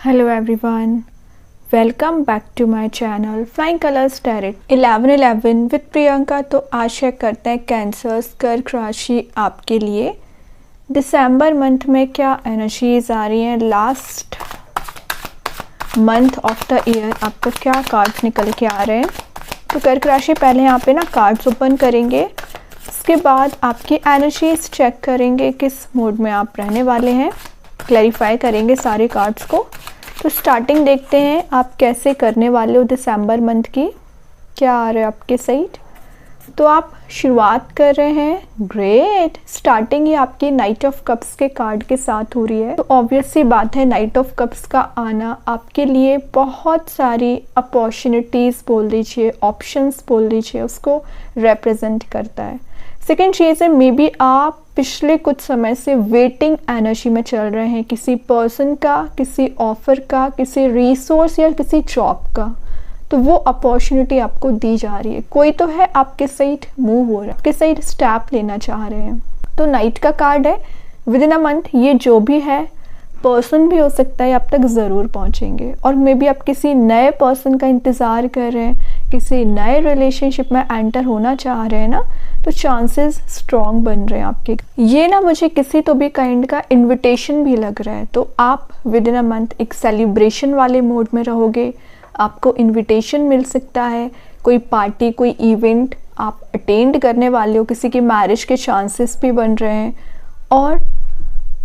Hello everyone, welcome back to my channel Flying Colors Tarot 11/11 with Priyanka. तो आशा करते हैं cancers कर्क राशि आपके लिए दिसंबर मंथ में क्या एनर्जीज आ रही हैं, last month of the year आपको क्या कार्ड्स निकल के आ रहे हैं। तो कर्क राशि पहले यहाँ पे ना कार्ड्स ओपन करेंगे, उसके बाद आपकी एनर्जीज चेक करेंगे किस मूड में आप रहने वाले हैं, क्लैरिफाई करेंगे सारे कार्ड्स को। तो स्टार्टिंग देखते हैं आप कैसे करने वाले हो दिसंबर मंथ की, क्या आ रहा है आपके साइड। तो आप शुरुआत कर रहे हैं, ग्रेट। स्टार्टिंग ही आपकी नाइट ऑफ कप्स के कार्ड के साथ हो रही है। तो ऑब्वियस सी बात है, नाइट ऑफ कप्स का आना आपके लिए बहुत सारी अपॉर्चुनिटीज़ बोल दीजिए, ऑप्शंस बोल दीजिए, उसको रिप्रेजेंट करता है। सेकेंड चीज़ है, मे बी आप पिछले कुछ समय से वेटिंग एनर्जी में चल रहे हैं, किसी पर्सन का, किसी ऑफर का, किसी रिसोर्स या किसी जॉब का। तो वो अपॉर्चुनिटी आपको दी जा रही है, कोई तो है आपके साइड मूव हो रहा है, आपके साइड स्टेप लेना चाह रहे हैं। तो नाइट का कार्ड है, विद इन अ मंथ ये जो भी है पर्सन भी हो सकता है आप तक ज़रूर पहुंचेंगे। और मे बी आप किसी नए पर्सन का इंतज़ार कर रहे हैं, किसी नए रिलेशनशिप में एंटर होना चाह रहे हैं ना, तो चांसेस स्ट्रॉन्ग बन रहे हैं आपके। ये ना मुझे किसी तो भी काइंड का इनविटेशन भी लग रहा है। तो आप विद इन अ मंथ एक सेलिब्रेशन वाले मोड में रहोगे, आपको इनविटेशन मिल सकता है, कोई पार्टी, कोई इवेंट आप अटेंड करने वाले हो, किसी की मैरिज के चांसेस भी बन रहे हैं। और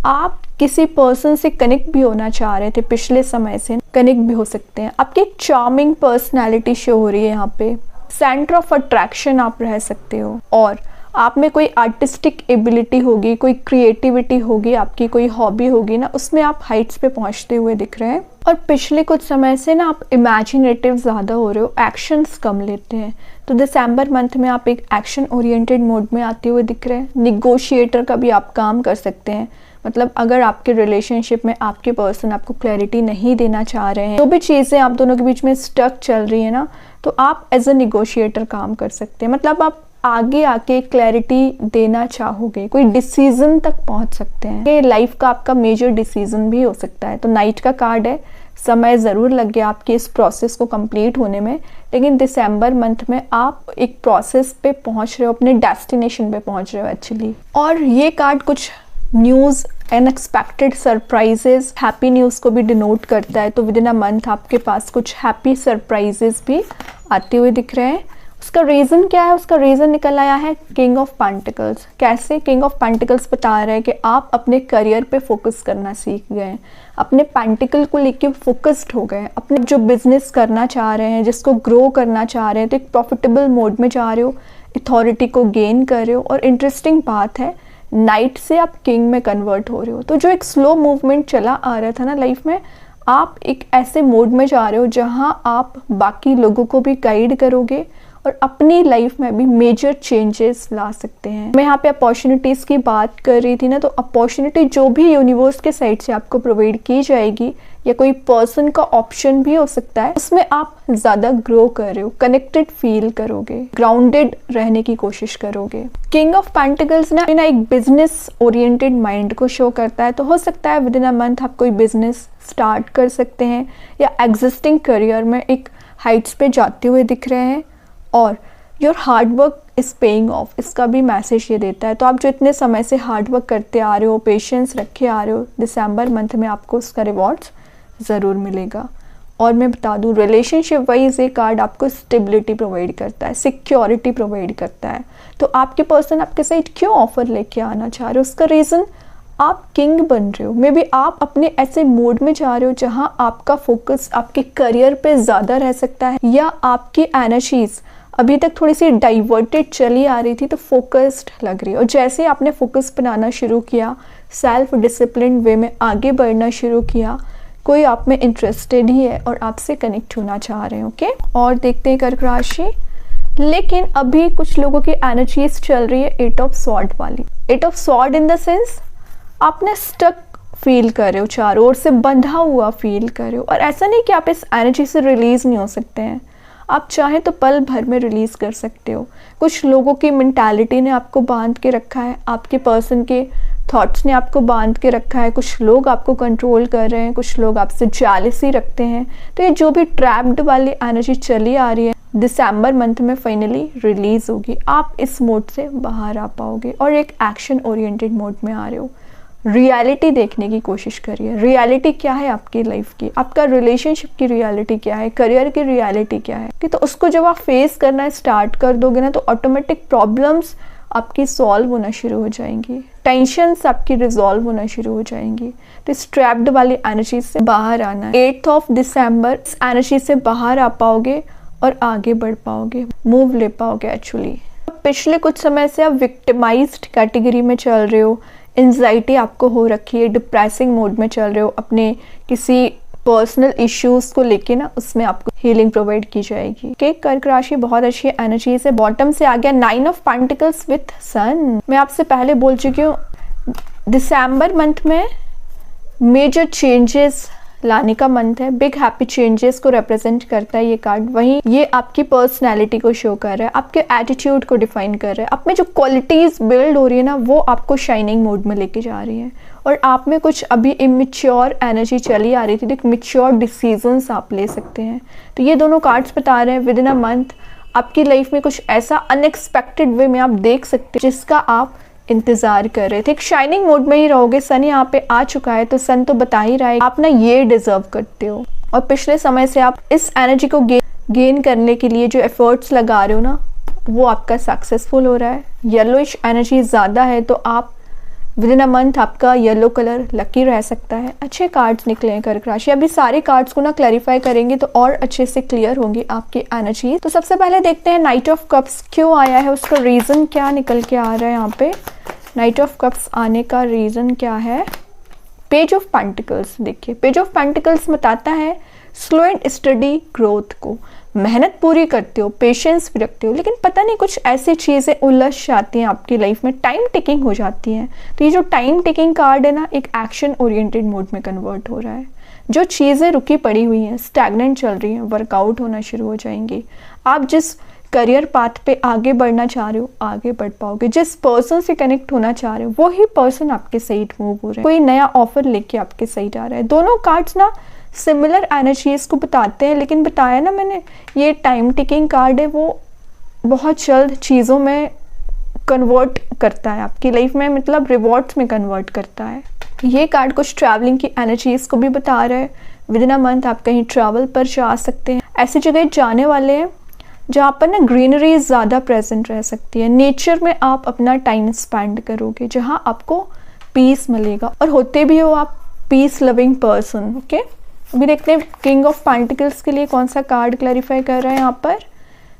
आप किसी पर्सन से कनेक्ट भी होना चाह रहे थे, पिछले समय से कनेक्ट भी हो सकते हैं। आपकी एक चार्मिंग पर्सनैलिटी शो हो रही है यहाँ पे, सेंटर ऑफ अट्रैक्शन आप रह सकते हो। और आप में कोई आर्टिस्टिक एबिलिटी होगी, कोई क्रिएटिविटी होगी, आपकी कोई हॉबी होगी ना, उसमें आप हाइट्स पे पहुंचते हुए दिख रहे हैं। और पिछले कुछ समय से ना आप इमेजिनेटिव ज़्यादा हो रहे हो, एक्शंस कम लेते हैं। तो दिसंबर मंथ में आप एक एक्शन ओरिएंटेड मोड में आते हुए दिख रहे हैं। निगोशिएटर का भी आप काम कर सकते हैं, मतलब अगर आपके रिलेशनशिप में आपके पर्सन आपको क्लैरिटी नहीं देना चाह रहे हैं, जो भी चीज़ें आप दोनों के बीच में स्टक चल रही है ना, तो आप एज अ निगोशिएटर काम कर सकते हैं। मतलब आप आगे आके क्लैरिटी देना चाहोगे, कोई डिसीजन तक पहुंच सकते हैं। ये लाइफ का आपका मेजर डिसीजन भी हो सकता है। तो नाइट का कार्ड है, समय ज़रूर लग गया आपके इस प्रोसेस को कंप्लीट होने में, लेकिन दिसंबर मंथ में आप एक प्रोसेस पे पहुंच रहे हो, अपने डेस्टिनेशन पे पहुंच रहे हो एक्चुअली। और ये कार्ड कुछ news, unexpected surprises, happy news को भी डिनोट करता है। तो विद इन अ मंथ आपके पास कुछ हैप्पी सरप्राइजेस भी आते हुए दिख रहे हैं। उसका रीज़न क्या है? उसका रीज़न निकल आया है किंग ऑफ पेंटिकल्स। कैसे? किंग ऑफ पेंटिकल्स बता रहा है कि आप अपने करियर पे फोकस करना सीख गए हैं, अपने पेंटिकल को लेके फोकस्ड हो गए, अपने जो बिजनेस करना चाह रहे हैं, जिसको ग्रो करना चाह रहे हैं, तो एक प्रॉफिटेबल मोड में जा रहे हो, अथॉरिटी को गेन कर रहे हो। और इंटरेस्टिंग बात है, नाइट से आप किंग में कन्वर्ट हो रहे हो। तो जो एक स्लो मूवमेंट चला आ रहा था ना लाइफ में, आप एक ऐसे मोड में जा रहे हो जहां आप बाकी लोगों को भी गाइड करोगे और अपनी लाइफ में भी मेजर चेंजेस ला सकते हैं। मैं यहाँ पे अपॉर्चुनिटीज़ की बात कर रही थी ना, तो अपॉर्चुनिटी जो भी यूनिवर्स के साइड से आपको प्रोवाइड की जाएगी, या कोई पर्सन का ऑप्शन भी हो सकता है, उसमें आप ज़्यादा ग्रो कर रहे हो, कनेक्टेड फील करोगे, ग्राउंडेड रहने की कोशिश करोगे। किंग ऑफ पेंटिकल्स ना एक बिजनेस ओरिएंटेड माइंड को शो करता है। तो हो सकता है विद इन अ मंथ आप कोई बिजनेस स्टार्ट कर सकते हैं, या एग्जिस्टिंग करियर में एक हाइट्स पे जाते हुए दिख रहे हैं। और your hard work is paying off, इसका भी मैसेज ये देता है। तो आप जो इतने समय से हार्ड वर्क करते आ रहे हो, पेशेंस रखे आ रहे हो, दिसंबर मंथ में आपको उसका रिवॉर्ड्स ज़रूर मिलेगा। और मैं बता दूं, रिलेशनशिप वाइज ये कार्ड आपको स्टेबिलिटी प्रोवाइड करता है, सिक्योरिटी प्रोवाइड करता है। तो आपके पर्सन आपके साइड क्यों ऑफर लेके आना चाह रहे हो, उसका रीज़न आप किंग बन रहे हो। मे बी आप अपने ऐसे मोड में जा रहे हो जहां आपका फोकस आपके करियर पे ज़्यादा रह सकता है, या आपकी एनर्जीज अभी तक थोड़ी सी डाइवर्टेड चली आ रही थी, तो फोकस्ड लग रही है। और जैसे आपने फोकस बनाना शुरू किया, सेल्फ डिसिप्लिन वे में आगे बढ़ना शुरू किया, कोई आप में इंटरेस्टेड ही है और आपसे कनेक्ट होना चाह रहे हैं। ओके, और देखते हैं कर्क राशि। लेकिन अभी कुछ लोगों की एनर्जीज चल रही है 8 ऑफ स्वॉर्ड वाली। 8 of sword in the sense आपने स्टक फील कर रहे हो, चारों ओर से बंधा हुआ फील कर रहे हो। और ऐसा नहीं कि आप इस एनर्जी से रिलीज नहीं हो सकते हैं, आप चाहें तो पल भर में रिलीज कर सकते हो। कुछ लोगों की मेंटालिटी ने आपको बांध के रखा है, आपके पर्सन के थॉट्स ने आपको बांध के रखा है, कुछ लोग आपको कंट्रोल कर रहे हैं, कुछ लोग आपसे जेलसी रखते हैं। तो ये जो भी ट्रैप्ड वाली एनर्जी चली आ रही है दिसंबर मंथ में फाइनली रिलीज होगी। आप इस मोड से बाहर आ पाओगे और एक एक्शन ओरिएंटेड मोड में आ रहे हो। रियलिटी देखने की कोशिश करिए। रियलिटी क्या है आपकी लाइफ की, आपका रिलेशनशिप की रियलिटी क्या है, करियर की रियलिटी क्या है, कि तो उसको जब आप फेस करना स्टार्ट कर दोगे ना तो ऑटोमेटिक प्रॉब्लम्स आपकी सॉल्व होना शुरू हो जाएंगी, टेंशन्स आपकी रिजॉल्व होना शुरू हो जाएंगी। तो इस ट्रैप्ड वाली एनर्जी से बाहर आना है। 8 दिसंबर इस एनर्जी से बाहर आ पाओगे और आगे बढ़ पाओगे, मूव ले पाओगे। एक्चुअली पिछले कुछ समय से आप विक्टिमाइज्ड कैटेगरी में चल रहे हो, एंजाइटी आपको हो रखी है, डिप्रेसिंग मोड में चल रहे हो, अपने किसी पर्सनल इश्यूज को लेके ना उसमें आपको हीलिंग प्रोवाइड की जाएगी। कि कर्क राशि बहुत अच्छी एनर्जी से बॉटम से आ गया 9 ऑफ पेंटिकल्स विथ सन। मैं आपसे पहले बोल चुकी हूँ दिसंबर मंथ में मेजर चेंजेस लाने का मंथ है, बिग हैप्पी चेंजेस को रिप्रेजेंट करता है ये कार्ड। वहीं ये आपकी पर्सनैलिटी को शो कर रहा है, आपके एटीट्यूड को डिफाइन कर रहा है। आप में जो क्वालिटीज बिल्ड हो रही है ना वो आपको शाइनिंग मोड में लेके जा रही है। और आप में कुछ अभी इमेच्योर एनर्जी चली आ रही थी, तो मेच्योर डिसीजंस आप ले सकते हैं। तो ये दोनों कार्ड्स बता रहे हैं विद इन अ मंथ आपकी लाइफ में कुछ ऐसा अनएक्सपेक्टेड वे में आप देख सकते हैं जिसका आप इंतजार कर रहे थे। एक शाइनिंग मोड में ही रहोगे। सन यहाँ पे आ चुका है तो सन तो बता ही रहा है आप ना ये डिजर्व करते हो। और पिछले समय से आप इस एनर्जी को गेन करने के लिए जो एफर्ट्स लगा रहे हो ना वो आपका सक्सेसफुल हो रहा है। येलोइश एनर्जी ज़्यादा है तो आप विद इन अ मंथ आपका येलो कलर लकी रह सकता है। अच्छे कार्ड्स निकले हैं कर्क राशि। अभी सारे कार्ड्स को ना क्लैरिफाई करेंगे तो और अच्छे से क्लियर होंगी आपकी एनर्जी। तो सबसे पहले देखते हैं नाइट ऑफ कप्स क्यों आया है, उसका रीज़न क्या निकल के आ रहा है। यहाँ पे नाइट ऑफ कप्स आने का रीज़न क्या है। पेज ऑफ पेंटिकल्स देखिए, पेज ऑफ पेंटिकल्स बताता है स्लो एंड स्टडी ग्रोथ को। मेहनत पूरी करते हो, पेशेंस भी रखते हो, लेकिन पता नहीं कुछ ऐसी चीज़ें उलझ जाती हैं आपकी लाइफ में, टाइम टेकिंग हो जाती हैं। तो ये जो टाइम टेकिंग कार्ड है ना एक एक्शन ओरिएंटेड मोड में कन्वर्ट हो रहा है। जो चीज़ें रुकी पड़ी हुई हैं, स्टैग्नेंट चल रही हैं, वर्कआउट होना शुरू हो जाएंगी। आप जिस करियर पाथ पे आगे बढ़ना चाह रहे हो आगे बढ़ पाओगे। जिस पर्सन से कनेक्ट होना चाह रहे हो वही पर्सन आपके साइड मूव हो रहा है, कोई नया ऑफर लेके आपके साइड आ रहा है। दोनों कार्ड्स ना सिमिलर एनर्जीज को बताते हैं, लेकिन बताया ना मैंने ये टाइम टिकिंग कार्ड है, वो बहुत जल्द चीज़ों में कन्वर्ट करता है आपकी लाइफ में, मतलब रिवॉर्ड्स में कन्वर्ट करता है। ये कार्ड कुछ ट्रैवलिंग की एनर्जीज को भी बता रहा है। विद इन अ मंथ आप कहीं ट्रैवल पर जा सकते हैं, ऐसी जगह जाने वाले हैं जहाँ पर ना ग्रीनरी ज़्यादा प्रेजेंट रह सकती है। नेचर में आप अपना टाइम स्पेंड करोगे जहाँ आपको पीस मिलेगा, और होते भी हो आप पीस लविंग पर्सन। ओके, अभी देखते हैं किंग ऑफ पेंटिकल्स के लिए कौन सा कार्ड क्लैरिफाई कर रहा है। यहाँ पर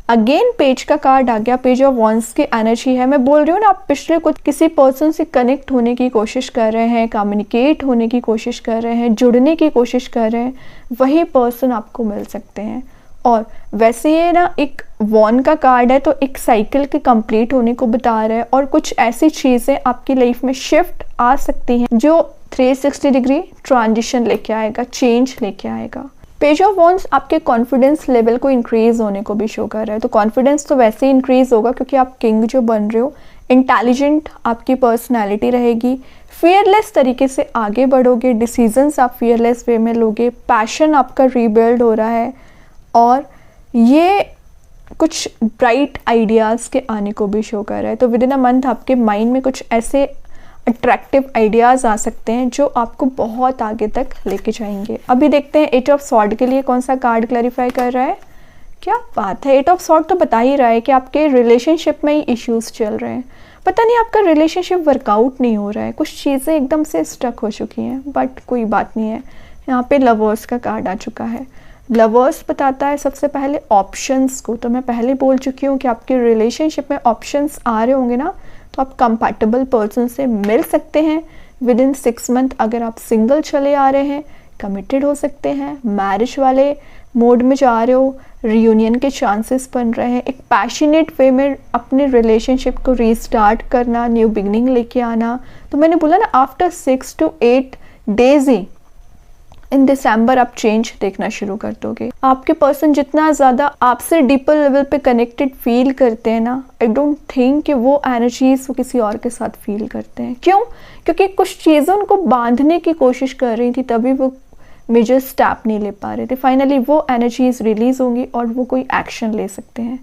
अगेन पेज का कार्ड आ गया, पेज ऑफ वॉन्ड्स की एनर्जी है। मैं बोल रही हूँ ना आप पिछले कुछ किसी पर्सन से कनेक्ट होने की कोशिश कर रहे हैं, कम्युनिकेट होने की कोशिश कर रहे हैं, जुड़ने की कोशिश कर रहे हैं, वही पर्सन आपको मिल सकते हैं। और वैसे ये ना एक वॉन का कार्ड है तो एक साइकिल के कंप्लीट होने को बता रहा है, और कुछ ऐसी चीज़ें आपकी लाइफ में शिफ्ट आ सकती हैं जो 360 डिग्री ट्रांजिशन लेके आएगा, चेंज लेके आएगा। पेज ऑफ वॉन्ड्स आपके कॉन्फिडेंस लेवल को इंक्रीज होने को भी शो कर रहा है। तो कॉन्फिडेंस तो वैसे ही इंक्रीज होगा क्योंकि आप किंग जो बन रहे हो। इंटेलिजेंट आपकी पर्सनैलिटी रहेगी, फियरलेस तरीके से आगे बढ़ोगे, डिसीजंस आप फियरलेस वे में लोगे, पैशन आपका रीबिल्ड हो रहा है, और ये कुछ ब्राइट आइडियाज़ के आने को भी शो कर रहा है। तो विद इन अ मंथ आपके माइंड में कुछ ऐसे अट्रैक्टिव आइडियाज़ आ सकते हैं जो आपको बहुत आगे तक लेके जाएंगे। अभी देखते हैं 8 ऑफ सॉर्ड के लिए कौन सा कार्ड क्लैरिफाई कर रहा है। क्या बात है, 8 ऑफ सॉर्ड तो बता ही रहा है कि आपके रिलेशनशिप में ही इश्यूज़ चल रहे हैं। पता नहीं आपका रिलेशनशिप वर्कआउट नहीं हो रहा है, कुछ चीज़ें एकदम से स्टक हो चुकी हैं, बट कोई बात नहीं है। यहाँ पे लवर्स का कार्ड आ चुका है। लवर्स बताता है सबसे पहले ऑप्शंस को। तो मैं पहले बोल चुकी हूँ कि आपके रिलेशनशिप में ऑप्शंस आ रहे होंगे ना, तो आप कंपैटिबल पर्सन से मिल सकते हैं विद इन 6 मंथ। अगर आप सिंगल चले आ रहे हैं, कमिटेड हो सकते हैं, मैरिज वाले मोड में जा रहे हो, रियूनियन के चांसेस बन रहे हैं, एक पैशनेट वे में अपने रिलेशनशिप को रीस्टार्ट करना, न्यू बिगनिंग लेके आना। तो मैंने बोला ना आफ्टर 6 to 8 days ही इन दिसंबर आप चेंज देखना शुरू कर दोगे। आपके पर्सन जितना ज़्यादा आपसे डीपर लेवल पे कनेक्टेड फील करते हैं ना, आई डोंट थिंक कि वो एनर्जीज वो किसी और के साथ फील करते हैं। क्यों? क्योंकि कुछ चीज़ें उनको बांधने की कोशिश कर रही थी, तभी वो मेजर स्टेप नहीं ले पा रहे थे। फाइनली वो एनर्जीज रिलीज होंगी और वो कोई एक्शन ले सकते हैं।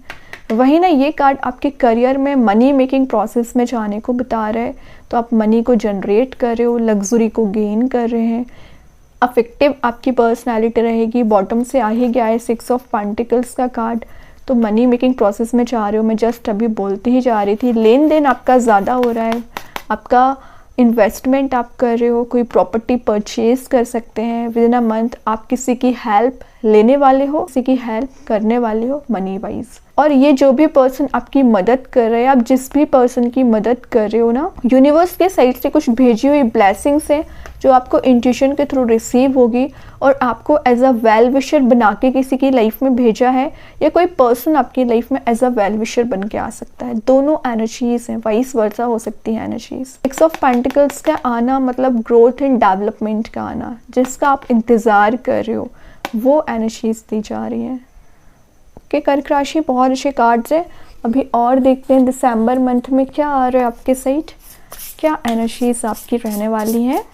वही ना, ये कार्ड आपके करियर में मनी मेकिंग प्रोसेस में जाने को बता रहा है। तो आप मनी को जनरेट कर रहे हो, लग्जरी को गेन कर रहे हैं, अफेक्टिव आपकी पर्सनालिटी रहेगी। बॉटम से आ ही गया है 6 ऑफ पेंटिकल्स का कार्ड। तो मनी मेकिंग प्रोसेस में जा रहे हो। मैं जस्ट अभी बोलती ही जा रही थी, लेन देन आपका ज़्यादा हो रहा है, आपका इन्वेस्टमेंट आप कर रहे हो, कोई प्रॉपर्टी परचेज कर सकते हैं विद इन अ मंथ। आप किसी की हेल्प लेने वाले हो, किसी की हेल्प करने वाले हो मनी वाइज। और ये जो भी पर्सन आपकी मदद कर रहे हैं, आप जिस भी पर्सन की मदद कर रहे हो ना, यूनिवर्स के साइड से कुछ भेजी हुई ब्लेसिंग्स हैं जो आपको इंट्यूशन के थ्रू रिसीव होगी और आपको एज अ वेल विशर बना के किसी की लाइफ में भेजा है, या कोई पर्सन आपकी लाइफ में एज अ वेल विशर बन के आ सकता है। दोनों एनर्जीज हैं, वाइस वर्सा हो सकती है एनर्जीज। 6 ऑफ पेंटिकल्स का आना मतलब ग्रोथ एंड डेवलपमेंट का आना, जिसका आप इंतज़ार कर रहे हो, वो एनर्जीज दी जा रही हैं। ओके कर्क राशि, बहुत अच्छे कार्ड्स हैं। अभी और देखते हैं दिसंबर मंथ में क्या आ रहा है आपके साइड, क्या एनर्जीज आपकी रहने वाली हैं।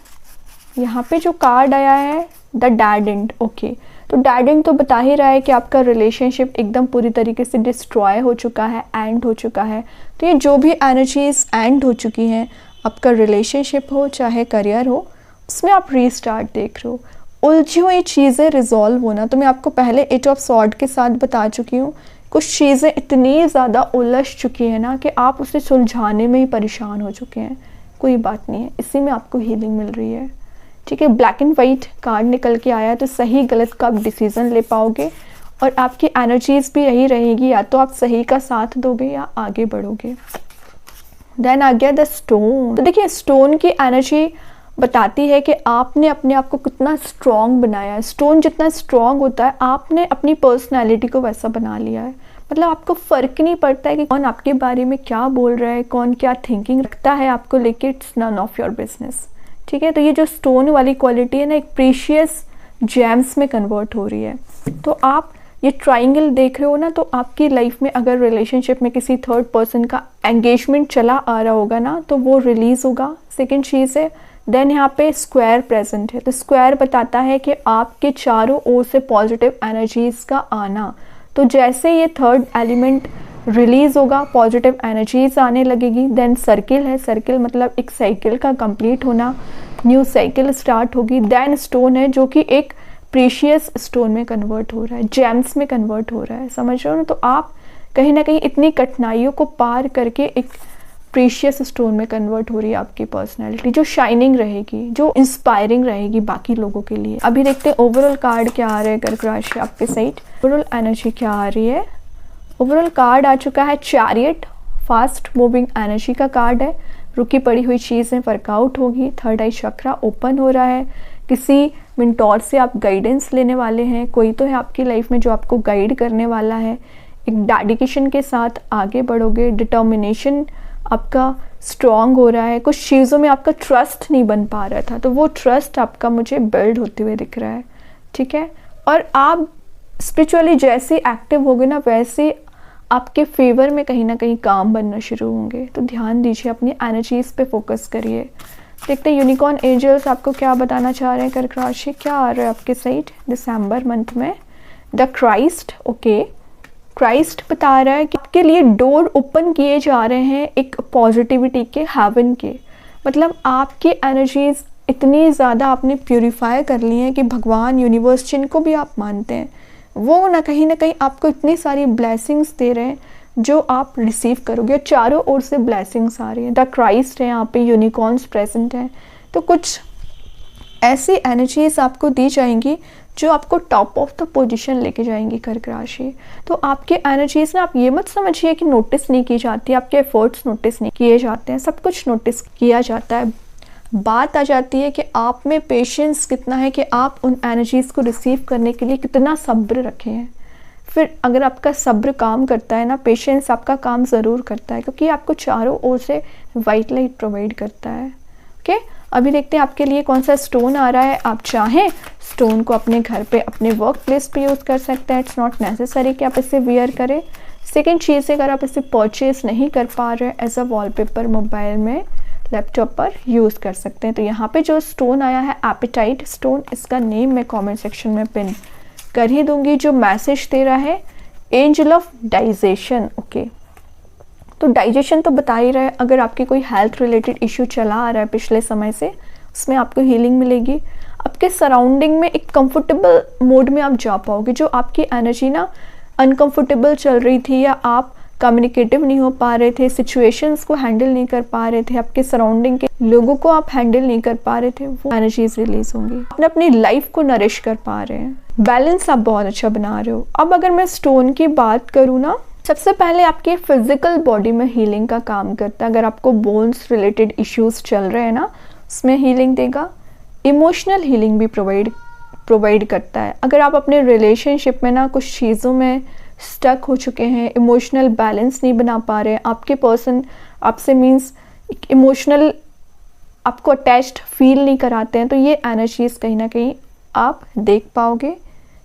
यहाँ पे जो कार्ड आया है द डैडेंट। ओके, तो डैडेंट तो बता ही रहा है कि आपका रिलेशनशिप एकदम पूरी तरीके से डिस्ट्रॉय हो चुका है, एंड हो चुका है। तो ये जो भी एनर्जीज एंड हो चुकी हैं, आपका रिलेशनशिप हो चाहे करियर हो, उसमें आप रीस्टार्ट देख रहे हो। उलझी हुई चीज़ें रिजॉल्व होना, तो मैं आपको पहले 8 ऑफ सॉर्ड के साथ बता चुकी हूँ। कुछ चीज़ें इतनी ज़्यादा उलझ चुकी हैं ना कि आप उसे सुलझाने में ही परेशान हो चुके हैं। कोई बात नहीं है, इसी में आपको हीलिंग मिल रही है। ठीक है, ब्लैक एंड वाइट कार्ड निकल के आया, तो सही गलत का आप डिसीज़न ले पाओगे और आपकी एनर्जीज भी यही रहेगी, या तो आप सही का साथ दोगे या आगे बढ़ोगे। देन आ गया द स्टोन। तो देखिए, स्टोन की एनर्जी बताती है कि आपने अपने आप को कितना स्ट्रॉन्ग बनाया है। स्टोन जितना स्ट्रॉन्ग होता है, आपने अपनी पर्सनैलिटी को वैसा बना लिया है। मतलब आपको फ़र्क नहीं पड़ता है कि कौन आपके बारे में क्या बोल रहा है, कौन क्या थिंकिंग रखता है आपको लेके, it's none of your business. ठीक है, तो ये जो स्टोन वाली क्वालिटी है ना, एक प्रीशियस जेम्स में कन्वर्ट हो रही है। तो आप ये ट्राइंगल देख रहे हो ना, तो आपकी लाइफ में अगर रिलेशनशिप में किसी थर्ड पर्सन का एंगेजमेंट चला आ रहा होगा ना, तो वो रिलीज़ होगा। सेकेंड चीज़ है, देन यहाँ पे स्क्वायर प्रेजेंट है। तो स्क्वायर बताता है कि आपके चारों ओर से पॉजिटिव एनर्जीज़ का आना। तो जैसे ये थर्ड एलिमेंट रिलीज़ होगा, पॉजिटिव एनर्जीज आने लगेगी। देन सर्किल है, सर्किल मतलब एक साइकिल का कंप्लीट होना, न्यू साइकिल स्टार्ट होगी। देन स्टोन है जो कि एक प्रीशियस स्टोन में कन्वर्ट हो रहा है, जेम्स में कन्वर्ट हो रहा है, समझ रहे हो ना। तो आप कहीं ना कहीं इतनी कठिनाइयों को पार करके एक प्रीशियस स्टोन में कन्वर्ट हो रही है आपकी पर्सनैलिटी, जो शाइनिंग रहेगी, जो इंस्पायरिंग रहेगी बाकी लोगों के लिए। अभी देखते हैं ओवरऑल कार्ड क्या आ रहा है कर्क राशि आपके साइड, ओवरऑल एनर्जी क्या आ रही है। ओवरऑल कार्ड आ चुका है चैरियट, फास्ट मूविंग एनर्जी का कार्ड है। रुकी पड़ी हुई चीज़ें वर्कआउट होगी। थर्ड आई चक्रा ओपन हो रहा है। किसी मेंटोर से आप गाइडेंस लेने वाले हैं, कोई तो है आपकी लाइफ में जो आपको गाइड करने वाला है। एक डेडिकेशन के साथ आगे बढ़ोगे, डिटर्मिनेशन आपका स्ट्रॉन्ग हो रहा है। कुछ चीज़ों में आपका ट्रस्ट नहीं बन पा रहा था, तो वो ट्रस्ट आपका मुझे बिल्ड होते हुए दिख रहा है। ठीक है, और आप स्पिरिचुअली जैसे एक्टिव होगे ना, वैसे आपके फेवर में कहीं ना कहीं काम बनना शुरू होंगे। तो ध्यान दीजिए, अपनी एनर्जीज पे फोकस करिए। देखते हैं यूनिकॉर्न एंजल्स आपको क्या बताना चाह रहे हैं कर्क राशि, क्या आ रहा है आपके साइड दिसंबर मंथ में। The Christ. ओके, क्राइस्ट बता रहा है कि आपके लिए डोर ओपन किए जा रहे हैं एक पॉजिटिविटी के, हेवन के। मतलब आपकी एनर्जीज इतनी ज़्यादा आपने प्यूरिफाई कर ली हैं कि भगवान, यूनिवर्स, जिनको भी आप मानते हैं, वो ना कहीं आपको इतनी सारी ब्लेसिंग्स दे रहे हैं जो आप रिसीव करोगे। चारों ओर से ब्लेसिंग्स आ रही हैं। द क्राइस्ट है, यहाँ पे यूनिकॉर्न्स प्रेजेंट हैं। तो कुछ ऐसी एनर्जीज आपको दी जाएंगी जो आपको टॉप ऑफ द पोजीशन लेके जाएंगी कर्क राशि। तो आपके एनर्जीज ना, आप ये मत समझिए कि नोटिस नहीं की जाती, आपके एफर्ट्स नोटिस नहीं किए जाते हैं, सब कुछ नोटिस किया जाता है। बात आ जाती है कि आप में पेशेंस कितना है, कि आप उन एनर्जीज़ को रिसीव करने के लिए कितना सब्र रखे हैं। फिर अगर आपका सब्र काम करता है ना, पेशेंस आपका काम ज़रूर करता है, क्योंकि आपको चारों ओर से वाइट लाइट प्रोवाइड करता है। ओके, अभी देखते हैं आपके लिए कौन सा स्टोन आ रहा है। आप चाहें स्टोन को अपने घर पे, अपने वर्क प्लेस पे यूज़ कर सकते हैं। इट्स नॉट नेसेसरी कि आप इसे वियर करें। सेकेंड चीज़, अगर आप इसे परचेज नहीं कर पा रहे हैं, एज अ वॉलपेपर मोबाइल में, लैपटॉप पर यूज़ कर सकते हैं। तो यहाँ पे जो स्टोन आया है एपेटाइट स्टोन, इसका नेम मैं कमेंट सेक्शन में पिन कर ही दूंगी। जो मैसेज दे रहा है, एंजल ऑफ डाइजेशन। ओके, तो डाइजेशन तो बता ही रहा है। अगर आपकी कोई हेल्थ रिलेटेड इश्यू चला आ रहा है पिछले समय से, उसमें आपको हीलिंग मिलेगी। आपके सराउंडिंग में एक कंफर्टेबल मोड में आप जा पाओगे। जो आपकी एनर्जी ना अनकंफर्टेबल चल रही थी, या आप कम्युनिकेटिव नहीं हो पा रहे थे, सिचुएशंस को हैंडल नहीं कर पा रहे थे, आपके सराउंडिंग के लोगों को आप हैंडल नहीं कर पा रहे थे, वो एनर्जीज रिलीज होंगी। आपने अपनी लाइफ को नरिश कर पा रहे हैं, बैलेंस आप बहुत अच्छा बना रहे हो। अब अगर मैं स्टोन की बात करूँ ना, सबसे पहले आपके फिजिकल बॉडी में हीलिंग का काम करता है। अगर आपको बोन्स रिलेटेड इश्यूज चल रहे हैं ना, उसमें हीलिंग देगा। इमोशनल हीलिंग भी प्रोवाइड करता है। अगर आप अपने रिलेशनशिप में ना कुछ चीज़ों में स्टक हो चुके हैं, इमोशनल बैलेंस नहीं बना पा रहे हैं, आपके पर्सन आपसे मीन्स इमोशनल आपको अटैच्ड फील नहीं कराते हैं, तो ये एनर्जीज कहीं ना कहीं आप देख पाओगे।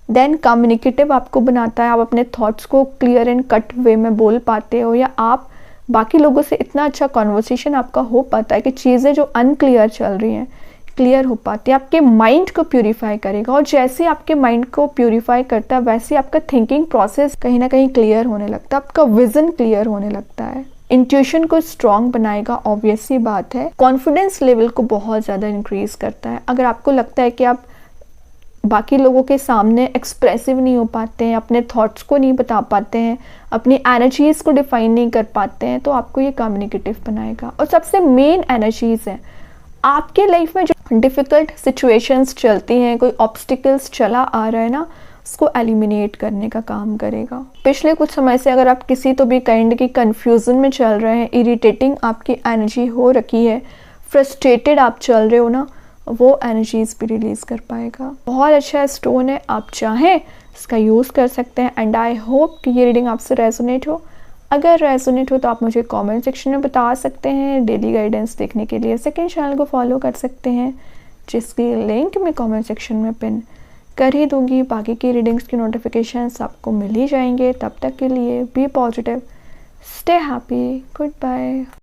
देन कम्युनिकेटिव आपको बनाता है। आप अपने थॉट्स को क्लियर एंड कट वे में बोल पाते हो, या आप बाकी लोगों से इतना अच्छा कॉन्वर्सेशन आपका हो पाता है कि चीज़ें जो अनक्लियर चल रही हैं क्लियर हो पाती है। आपके माइंड को प्यूरिफाई करेगा, और जैसे आपके माइंड को प्यूरिफाई करता है, वैसे आपका थिंकिंग प्रोसेस कहीं ना कहीं क्लियर होने लगता है, आपका विजन क्लियर होने लगता है। इंट्यूशन को स्ट्रॉन्ग बनाएगा, ऑब्वियस सी बात है। कॉन्फिडेंस लेवल को बहुत ज़्यादा इंक्रीज करता है। अगर आपको लगता है कि आप बाकी लोगों के सामने एक्सप्रेसिव नहीं हो पाते हैं, अपने थॉट्स को नहीं बता पाते हैं, अपनी एनर्जीज़ को डिफाइन नहीं कर पाते हैं, तो आपको ये कम्युनिकेटिव बनाएगा। और सबसे मेन एनर्जीज़ हैं आपके लाइफ में, जो डिफ़िकल्ट सिचुएशंस चलती हैं, कोई ऑब्स्टिकल्स चला आ रहा है ना, उसको एलिमिनेट करने का काम करेगा। पिछले कुछ समय से अगर आप किसी तो भी काइंड की कन्फ्यूज़न में चल रहे हैं, इरिटेटिंग आपकी एनर्जी हो रखी है, फ्रस्ट्रेटेड आप चल रहे हो ना, वो एनर्जीज भी रिलीज़ कर पाएगा। बहुत अच्छा स्टोन है, आप चाहें इसका यूज़ कर सकते हैं। एंड आई होप कि ये रीडिंग आपसे रेजोनेट हो। अगर रेजोनेट हो तो आप मुझे कमेंट सेक्शन में बता सकते हैं। डेली गाइडेंस देखने के लिए सेकंड चैनल को फॉलो कर सकते हैं, जिसकी लिंक मैं कमेंट सेक्शन में पिन कर ही दूँगी। बाकी की रीडिंग्स की नोटिफिकेशंस आपको मिल ही जाएंगे। तब तक के लिए be positive, stay happy, good bye.